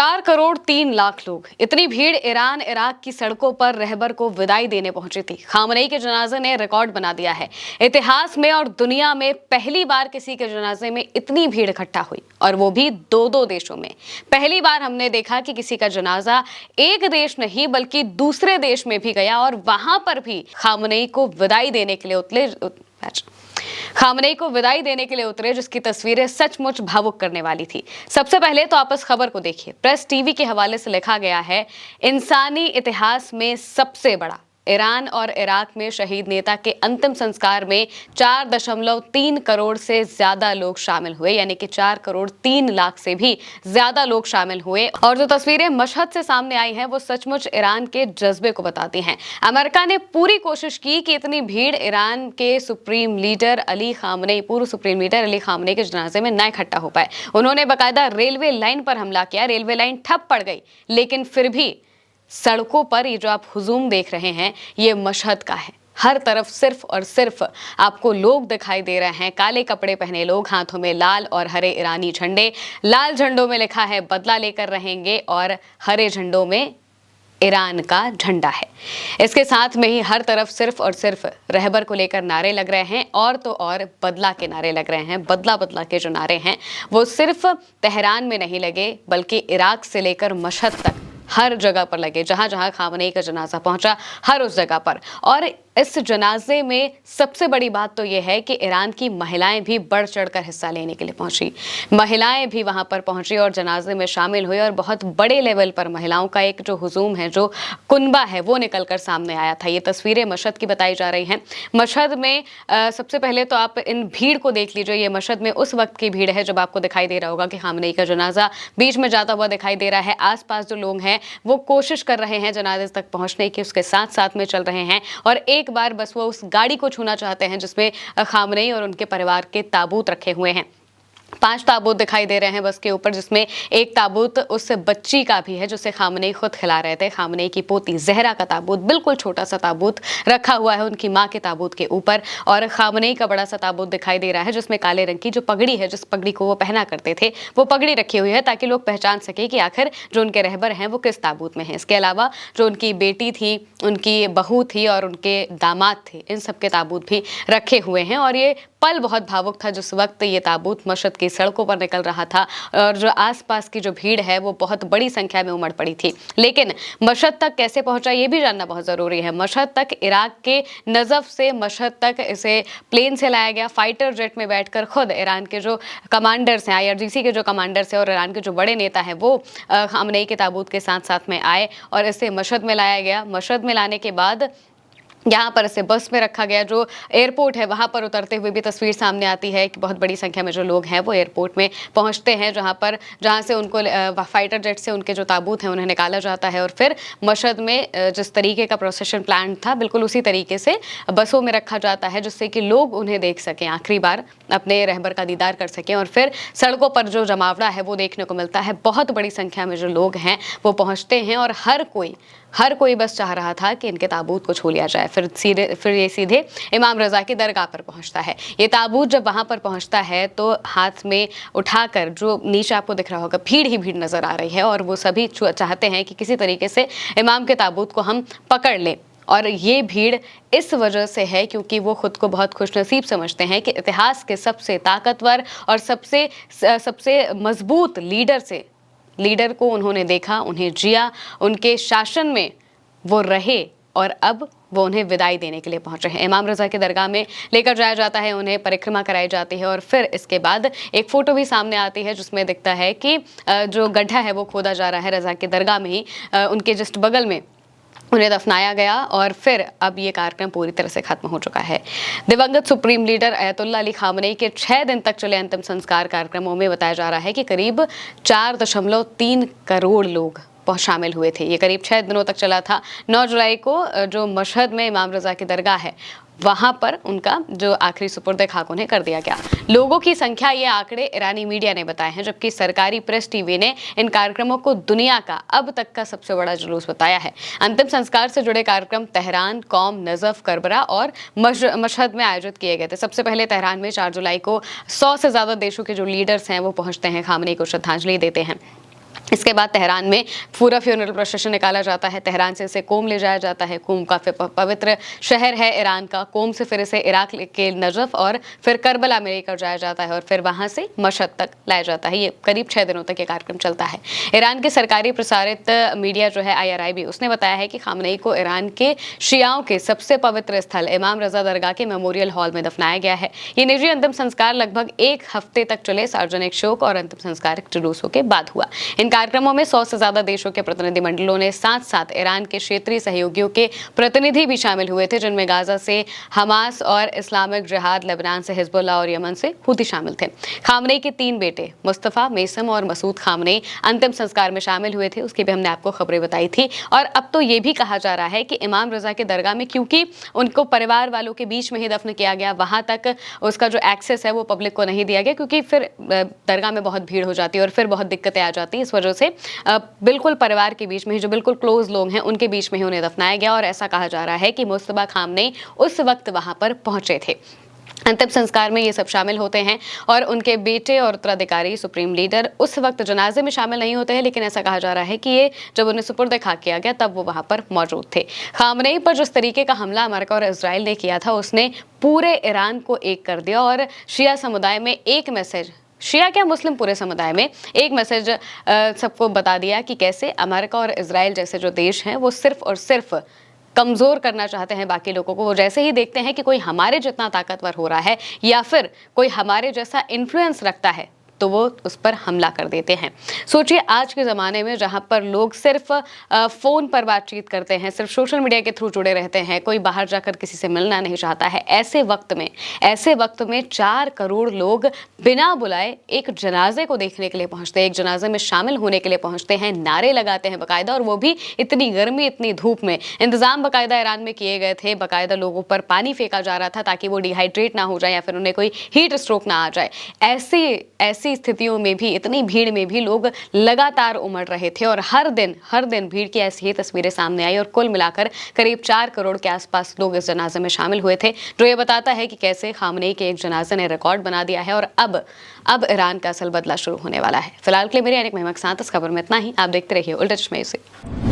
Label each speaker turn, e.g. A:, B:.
A: 4 करोड़ 3 लाख लोग, इतनी भीड़ ईरान इराक की सड़कों पर रहबर को विदाई देने पहुंची थी। खामनेई के जनाजे ने रिकॉर्ड बना दिया है। इतिहास में और दुनिया में पहली बार किसी के जनाजे में इतनी भीड़ इकट्ठा हुई, और वो भी दो दो देशों में। पहली बार हमने देखा कि किसी का जनाजा एक देश नहीं बल्कि दूसरे देश में भी गया, और वहां पर भी खामनेई को विदाई देने के लिए उतरे जिसकी तस्वीरें सचमुच भावुक करने वाली थी। सबसे पहले तो आप इस खबर को देखिए। प्रेस टीवी के हवाले से लिखा गया है, इंसानी इतिहास में सबसे बड़ा। ईरान और इराक में शहीद नेता के अंतिम संस्कार में 4.3 करोड़ से ज्यादा लोग शामिल हुए, यानी कि 4 करोड़ 3 लाख से भी ज्यादा लोग शामिल हुए। और जो तस्वीरें मशहद से सामने आई हैं वो सचमुच ईरान के जज्बे को बताती हैं। अमेरिका ने पूरी कोशिश की कि इतनी भीड़ ईरान के सुप्रीम लीडर अली खामनेई, पूर्व सुप्रीम लीडर अली खामनेई के जनाजे में न इकट्ठा हो पाए। उन्होंने बाकायदा रेलवे लाइन पर हमला किया, रेलवे लाइन ठप पड़ गई। लेकिन फिर भी सड़कों पर ये जो आप हुजूम देख रहे हैं, ये मशहद का है। हर तरफ सिर्फ और सिर्फ आपको लोग दिखाई दे रहे हैं, काले कपड़े पहने लोग, हाथों में लाल और हरे ईरानी झंडे। लाल झंडों में लिखा है बदला लेकर रहेंगे, और हरे झंडों में ईरान का झंडा है। इसके साथ में ही हर तरफ सिर्फ और सिर्फ रहबर को लेकर नारे लग रहे हैं, और तो और बदला के नारे लग रहे हैं। बदला बदला के जो नारे हैं वो सिर्फ तेहरान में नहीं लगे, बल्कि इराक से लेकर मशहद तक हर जगह पर लगे। जहां जहां खामनेई का जनाजा पहुंचा, हर उस जगह पर। और इस जनाजे में सबसे बड़ी बात तो यह है कि ईरान की महिलाएं भी बढ़ चढ़कर हिस्सा लेने के लिए पहुंची। महिलाएं भी वहां पर पहुंची और जनाजे में शामिल हुई, और बहुत बड़े लेवल पर महिलाओं का एक जो हुजूम है, जो कुनबा है, वो निकलकर सामने आया था। ये तस्वीरें मशहद की बताई जा रही हैं। मशहद में सबसे पहले तो आप इन भीड़ को देख लीजिए। ये मशहद में उस वक्त की भीड़ है जब आपको दिखाई दे रहा होगा कि खामनेई का जनाजा बीच में जाता हुआ दिखाई दे रहा है। आसपास जो लोग हैं वो कोशिश कर रहे हैं जनाजे तक पहुंचने की, उसके साथ साथ में चल रहे हैं, और एक बार बस वो उस गाड़ी को छूना चाहते हैं जिसमें खामनेई और उनके परिवार के ताबूत रखे हुए हैं। 5 ताबूत दिखाई दे रहे हैं बस के ऊपर, जिसमें एक ताबूत उस बच्ची का भी है जिसे खामनेई खुद खिला रहे थे। खामनेई की पोती जहरा का ताबूत, बिल्कुल छोटा सा ताबूत रखा हुआ है उनकी माँ के ताबूत के ऊपर। और खामनेई का बड़ा सा ताबूत दिखाई दे रहा है जिसमें काले रंग की जो पगड़ी है, जिस पगड़ी को वो पहना करते थे, वो पगड़ी रखी हुई है ताकि लोग पहचान सके कि आखिर जो उनके रहबर हैं वो किस ताबूत में है। इसके अलावा जो उनकी बेटी थी, उनकी बहू थी और उनके दामाद थे, इन सब के ताबूत भी रखे हुए हैं। और ये पल बहुत भावुक था जिस वक्त ये ताबूत मशहद की सड़कों पर निकल रहा था, और जो आसपास की जो भीड़ है वो बहुत बड़ी संख्या में उमड़ पड़ी थी। लेकिन मशहद तक कैसे पहुंचा ये भी जानना बहुत ज़रूरी है। मशहद तक इराक के नजफ से मशहद तक इसे प्लेन से लाया गया, फाइटर जेट में बैठकर। खुद ईरान के जो कमांडर्स हैं, IRGC के जो कमांडर्स हैं और ईरान के जो बड़े नेता हैं, वो खामनेई के ताबूत के साथ साथ में आए और इसे मशहद में लाया गया। मशहद में लाने के बाद यहाँ पर इसे बस में रखा गया। जो एयरपोर्ट है वहाँ पर उतरते हुए भी तस्वीर सामने आती है कि बहुत बड़ी संख्या में जो लोग हैं वो एयरपोर्ट में पहुँचते हैं, जहाँ से उनको फाइटर जेट से उनके जो ताबूत हैं उन्हें निकाला जाता है, और फिर मशहद में जिस तरीके का प्रोसेशन प्लान था बिल्कुल उसी तरीके से बसों में रखा जाता है, जिससे कि लोग उन्हें देख सकें, आखिरी बार अपने रहबर का दीदार कर सकें। और फिर सड़कों पर जो जमावड़ा है वो देखने को मिलता है। बहुत बड़ी संख्या में जो लोग हैं वो पहुँचते हैं, और हर कोई बस चाह रहा था कि इनके ताबूत को छू लिया जाए। फिर ये सीधे इमाम रज़ा की दरगाह पर पहुंचता है। ये ताबूत जब वहां पर पहुंचता है तो हाथ में उठाकर, जो नीचे आपको दिख रहा होगा, भीड़ ही भीड़ नजर आ रही है, और वो सभी चाहते हैं कि किसी तरीके से इमाम के ताबूत को हम पकड़ लें। और ये भीड़ इस वजह से है क्योंकि वो खुद को बहुत खुशनसीब समझते हैं कि इतिहास के सबसे ताकतवर और सबसे मजबूत लीडर को उन्होंने देखा, उन्हें जिया, उनके शासन में वो रहे, और अब वो उन्हें विदाई देने के लिए पहुंचे हैं। इमाम रज़ा की दरगाह में लेकर जाया जाता है, उन्हें परिक्रमा कराई जाती है, और फिर इसके बाद एक फ़ोटो भी सामने आती है जिसमें दिखता है कि जो गड्ढा है वो खोदा जा रहा है रज़ा की दरगाह में ही, उनके जस्ट बगल में उन्हें दफनाया गया। और फिर अब ये कार्यक्रम पूरी तरह से खत्म हो चुका है। दिवंगत सुप्रीम लीडर अयतुल्ला अली खामनेई के 6 दिन तक चले अंतिम संस्कार कार्यक्रमों में बताया जा रहा है कि करीब 4.3 करोड़ लोग शामिल हुए थे। ये करीब 6 दिनों तक चला था। 9 जुलाई को जो मशहद में इमाम रज़ा की दरगाह है वहां पर उनका जो आखिरी सुपुर्द खाक उन्हें कर दिया गया। लोगों की संख्या, ये आंकड़े ईरानी मीडिया ने बताए हैं, जबकि सरकारी प्रेस टीवी ने इन कार्यक्रमों को दुनिया का अब तक का सबसे बड़ा जुलूस बताया है। अंतिम संस्कार से जुड़े कार्यक्रम तेहरान, कौम, नजफ, करबला और मशहद में आयोजित किए गए थे। सबसे पहले तेहरान में 4 जुलाई को 100 से ज्यादा देशों के जो लीडर्स हैं वो पहुंचते हैं, खामनेई को श्रद्धांजलि देते हैं। इसके बाद तेहरान में पूरा फ्यूनरल प्रोसेशन निकाला जाता है। तेहरान से इसे कोम ले जाया जाता है। कोम काफ़ी पवित्र शहर है ईरान का। कोम से फिर इसे इराक के नजफ और फिर करबला में लेकर जाया जाता है और फिर वहां से मशहद तक लाया जाता है। ये करीब 6 दिनों तक ये कार्यक्रम चलता है। ईरान के सरकारी प्रसारित मीडिया जो है IRIB, उसने बताया है कि खामनेई को ईरान के शियाओं के सबसे पवित्र स्थल इमाम रजा दरगाह के मेमोरियल हॉल में दफनाया गया है। ये निजी अंतिम संस्कार लगभग 1 हफ्ते तक चले सार्वजनिक शोक और अंतिम संस्कार जुलूसों के बाद हुआ। इन कार्यक्रमों में 100 से ज्यादा देशों के प्रतिनिधिमंडलों ने साथ साथ ईरान के क्षेत्रीय सहयोगियों के प्रतिनिधि भी शामिल हुए थे, जिनमें गाजा से हमास और इस्लामिक जिहाद, लेबनान से हिजबुल्लाह और यमन से हुती शामिल थे। खामनेई के 3 बेटे मुस्तफा, मेसम और मसूद खामनेई अंतिम संस्कार में शामिल हुए थे। उसकी भी हमने आपको खबरें बताई थी। और अब तो ये भी कहा जा रहा है कि इमाम रजा के दरगाह में, क्योंकि उनको परिवार वालों के बीच में ही दफन किया गया, वहां तक उसका जो एक्सेस है वो पब्लिक को नहीं दिया गया, क्योंकि फिर दरगाह में बहुत भीड़ हो जाती है और फिर बहुत दिक्कतें आ जाती हैं। इस वजह से बिल्कुल परिवार के बीच में ही, जो बिल्कुल क्लोज लोग हैं, उनके बीच में ही उन्हें दफनाया गया। और ऐसा कहा जा रहा है कि मुस्तफा खामनेई उस वक्त वहां पर पहुंचे थे। अंतिम संस्कार में ये सब शामिल होते हैं और उनके बेटे और उत्तराधिकारी सुप्रीम लीडर उस वक्त जनाजे में शामिल नहीं होते हैं, लेकिन ऐसा कहा जा रहा है कि ये जब उन्हें सुपुर्द खाक किया गया तब वो वहां पर मौजूद थे। खामनेई पर जिस तरीके का हमला अमेरिका और इजराइल ने किया था, उसने पूरे ईरान को एक कर दिया और शिया समुदाय में एक मैसेज, शिया क्या मुस्लिम पूरे समुदाय में एक मैसेज सबको बता दिया कि कैसे अमेरिका और इजराइल जैसे जो देश हैं वो सिर्फ और सिर्फ कमजोर करना चाहते हैं बाकी लोगों को। वो जैसे ही देखते हैं कि कोई हमारे जितना ताकतवर हो रहा है या फिर कोई हमारे जैसा इन्फ्लुएंस रखता है, तो वो उस पर हमला कर देते हैं। सोचिए आज के ज़माने में जहाँ पर लोग सिर्फ फ़ोन पर बातचीत करते हैं, सिर्फ सोशल मीडिया के थ्रू जुड़े रहते हैं, कोई बाहर जाकर किसी से मिलना नहीं चाहता है, ऐसे वक्त में 4 करोड़ लोग बिना बुलाए एक जनाजे को देखने के लिए पहुँचते हैं, एक जनाजे में शामिल होने के लिए पहुँचते हैं, नारे लगाते हैं बाकायदा, और वो भी इतनी गर्मी, इतनी धूप में। इंतज़ाम बाकायदा ईरान में किए गए थे, बाकायदा लोगों पर पानी फेंका जा रहा था ताकि वो डिहाइड्रेट ना हो जाए या फिर उन्हें कोई हीट स्ट्रोक ना आ जाए। ऐसी स्थितियों में भी, इतनी भीड़ में भी लोग लगातार उमड़ रहे थे और हर दिन भीड़ की ऐसी ही तस्वीरें सामने आई और कुल मिलाकर करीब 4 करोड़ के आसपास लोग इस जनाजे में शामिल हुए थे, जो ये बताता है कि कैसे खामनेई के एक जनाजे ने रिकॉर्ड बना दिया है और अब ईरान का असल बदला शुरू होने वाला है। फिलहाल के लिए मेरी अनेक महिमा के साथ इस खबर में इतना ही। आप देखते रहिए उल्टा चश्मे से।